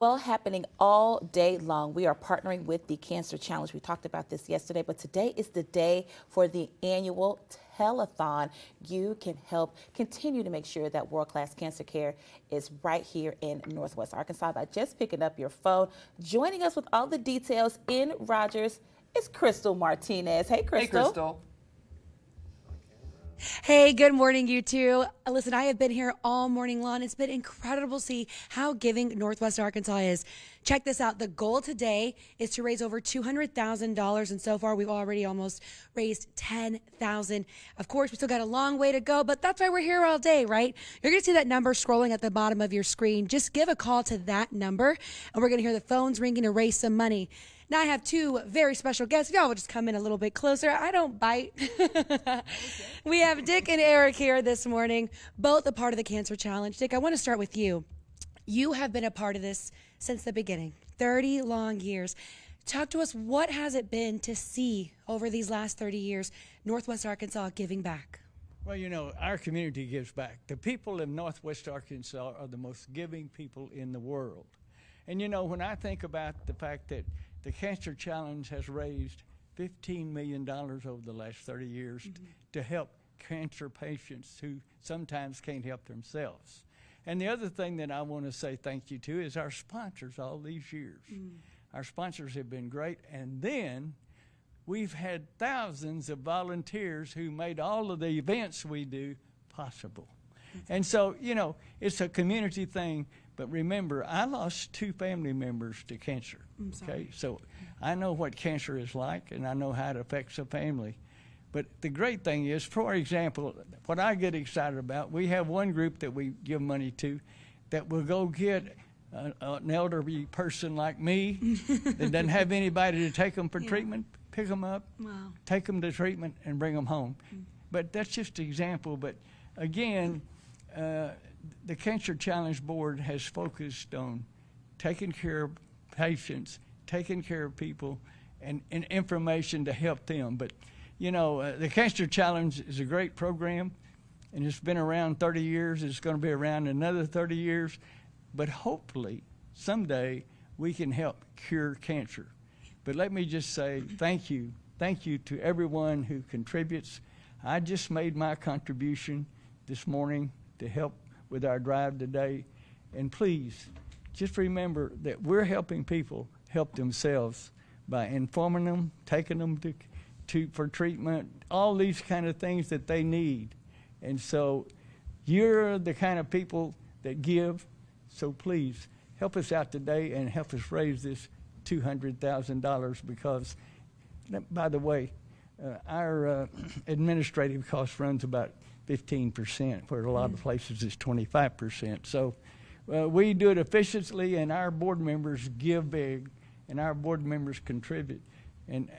Well, happening all day long. We are partnering with the Cancer Challenge. We talked about this yesterday, but today is the day for the annual Telethon. You can help continue to make sure that world-class cancer care is right here in Northwest Arkansas by just picking up your phone. Joining us with all the details in Rogers is Crystal Martinez. Hey, Hey, Crystal. Crystal. Hey, good morning, you two. Listen, I have been here all morning long. It's been incredible to see how giving Northwest Arkansas is. Check this out. The goal today is to raise over $200,000, and so far we've already almost raised $10,000. Of course, we still got a long way to go, but that's why we're here all day, right? You're going to see that number scrolling at the bottom of your screen. Just give a call to that number, and we're going to hear the phones ringing to raise some money. Now I have two very special guests. If y'all would just come in a little bit closer. I don't bite. We have Dick and Eric here this morning, both a part of the Cancer Challenge. Dick, I want to start with you. You have been a part of this since the beginning, 30 long years. Talk to us, what has it been to see over these last 30 years Northwest Arkansas giving back? Well, you know, our community gives back. The people of Northwest Arkansas are the most giving people in the world. And, you know, when I think about the fact that the Cancer Challenge has raised $15 million over the last 30 years to help cancer patients who sometimes can't help themselves. And the other thing that I want to say thank you to is our sponsors all these years. Our sponsors have been great. And then we've had thousands of volunteers who made all of the events we do possible. And so, you know, it's a community thing. But remember, I lost 2 family members to cancer. Okay, so I know what cancer is like, and I know how it affects a family. But the great thing is, for example, what I get excited about, we have one group that we give money to that will go get an elderly person like me that doesn't have anybody to take them for treatment, pick them up, take them to treatment, and bring them home. But that's just an example. But again, the Cancer Challenge Board has focused on taking care of patients, taking care of people, and information to help them. But, you know, the Cancer Challenge is a great program, and it's been around 30 years. It's going to be around another 30 years. But hopefully, someday, we can help cure cancer. But let me just say thank you. Thank you to everyone who contributes. I just made my contribution this morning to help with our drive today. And please, just remember that we're helping people help themselves by informing them, taking them for treatment, all these kind of things that they need. And so you're the kind of people that give, so please help us out today and help us raise this $200,000 because, by the way, our administrative cost runs about 15%, where a lot of places it's 25%. So we do it efficiently, and our board members give big, and our board members contribute. And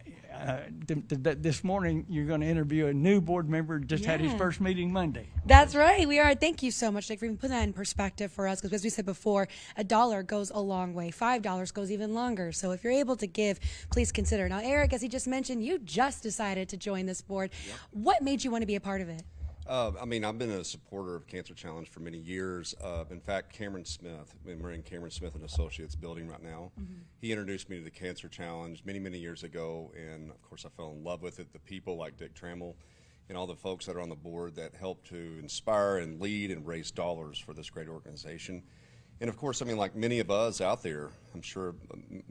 this morning, you're going to interview a new board member, just had his first meeting Monday. That's right. We are. Thank you so much, Dick, for even putting that in perspective for us. Because as we said before, $1 goes a long way. $5 goes even longer. So if you're able to give, please consider. Now, Eric, as he just mentioned, you just decided to join this board. Yep. What made you want to be a part of it? I mean, I've been a supporter of Cancer Challenge for many years. In fact, Cameron Smith, we're in Cameron Smith and Associates building right now. He introduced me to the Cancer Challenge many, many years ago, and of course I fell in love with it. The people like Dick Trammell and all the folks that are on the board that help to inspire and lead and raise dollars for this great organization. And of course, I mean, like many of us out there, I'm sure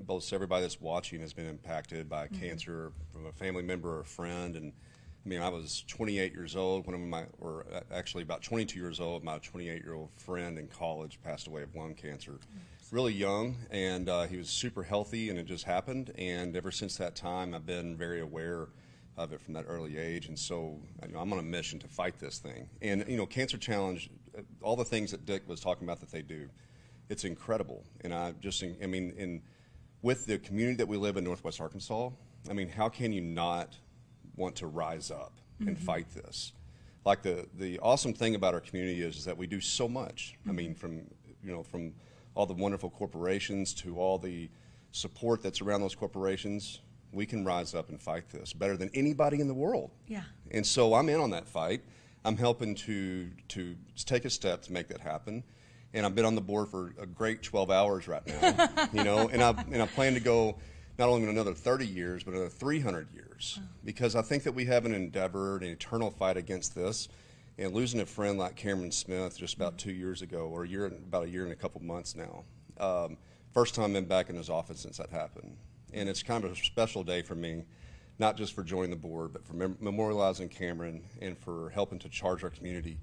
most everybody that's watching has been impacted by cancer from a family member or a friend. And I mean, I was 28 years old when or actually about 22 years old, my 28-year-old friend in college passed away of lung cancer. Really young, and he was super healthy, and it just happened. And ever since that time, I've been very aware of it from that early age. And so, you know, I'm on a mission to fight this thing. And, you know, Cancer Challenge, all the things that Dick was talking about that they do, it's incredible. And I mean, with the community that we live in Northwest Arkansas, I mean, how can you not want to rise up and fight this? Like the awesome thing about our community is that we do so much. I mean, from all the wonderful corporations to all the support that's around those corporations, we can rise up and fight this better than anybody in the world. Yeah. And so I'm in on that fight. I'm helping to take a step to make that happen. and I've been on the board for a great 12 hours right now, you know, and I plan to go not only another 30 years, but another 300 years, because I think that we have an endeavor, an eternal fight against this. And losing a friend like Cameron Smith just about 2 years ago, or about a year and a couple months now, first time I've been back in his office since that happened. And it's kind of a special day for me, not just for joining the board, but for memorializing Cameron and for helping to charge our community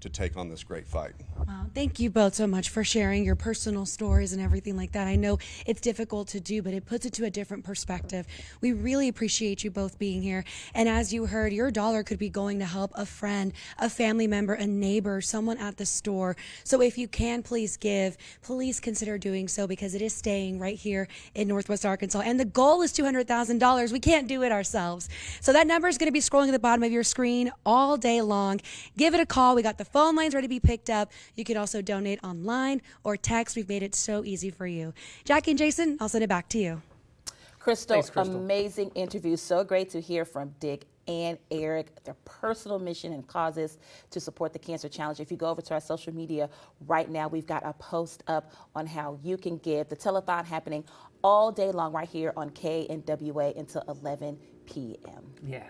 to take on this great fight. Wow, thank you both so much for sharing your personal stories and everything like that. I know it's difficult to do, but it puts it to a different perspective. We really appreciate you both being here. And as you heard, your dollar could be going to help a friend, a family member, a neighbor, someone at the store. So if you can, please give. Please consider doing so, because it is staying right here in Northwest Arkansas. And the goal is $200,000. We can't do it ourselves. So that number is going to be scrolling at the bottom of your screen all day long. Give it a call. We got the phone lines ready to be picked up. You can also donate online or text. We've made it so easy for you. Jackie and Jason, I'll send it back to you. Crystal, Thanks, Crystal. amazing interview. So great to hear from Dick and Eric, their personal mission and causes to support the Cancer Challenge. If you go over to our social media right now, we've got a post up on how you can give. The telethon happening all day long right here on KNWA until 11 p.m. Yeah.